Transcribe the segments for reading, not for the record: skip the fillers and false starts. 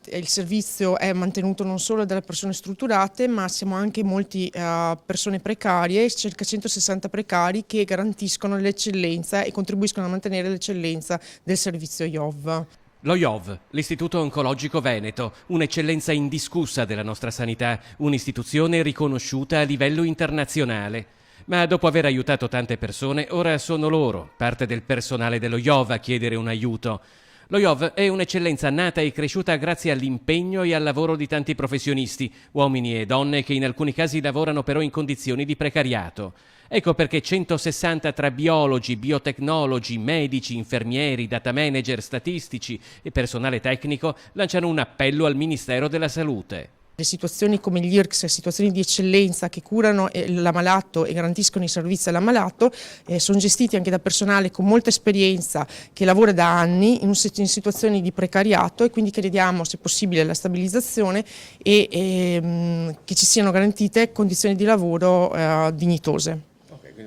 Il servizio è mantenuto non solo dalle persone strutturate, ma siamo anche molti persone precarie, circa 160 precari che garantiscono l'eccellenza e contribuiscono a mantenere l'eccellenza del servizio IOV. Lo IOV, l'Istituto Oncologico Veneto, un'eccellenza indiscussa della nostra sanità, un'istituzione riconosciuta a livello internazionale. Ma dopo aver aiutato tante persone, ora sono loro, parte del personale dello IOV, a chiedere un aiuto. Lo IOV è un'eccellenza nata e cresciuta grazie all'impegno e al lavoro di tanti professionisti, uomini e donne che in alcuni casi lavorano però in condizioni di precariato. Ecco perché 160 tra biologi, biotecnologi, medici, infermieri, data manager, statistici e personale tecnico lanciano un appello al Ministero della Salute. Le situazioni come gli IRCS, situazioni di eccellenza che curano l'ammalato e garantiscono i servizi all'ammalato, sono gestiti anche da personale con molta esperienza che lavora da anni in situazioni di precariato, e quindi chiediamo se possibile la stabilizzazione e che ci siano garantite condizioni di lavoro dignitose.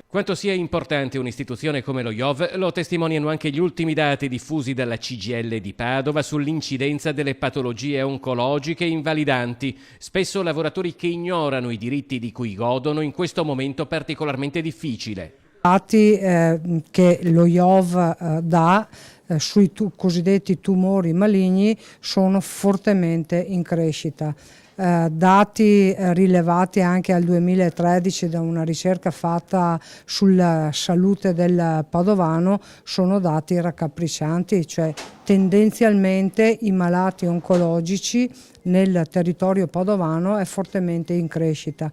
Quanto sia importante un'istituzione come lo IOV lo testimoniano anche gli ultimi dati diffusi dalla CGIL di Padova sull'incidenza delle patologie oncologiche invalidanti, spesso lavoratori che ignorano i diritti di cui godono in questo momento particolarmente difficile. Dati che lo IOV dà sui cosiddetti tumori maligni sono fortemente in crescita. Dati rilevati anche al 2013 da una ricerca fatta sulla salute del padovano sono dati raccapriccianti, cioè tendenzialmente i malati oncologici nel territorio padovano è fortemente in crescita.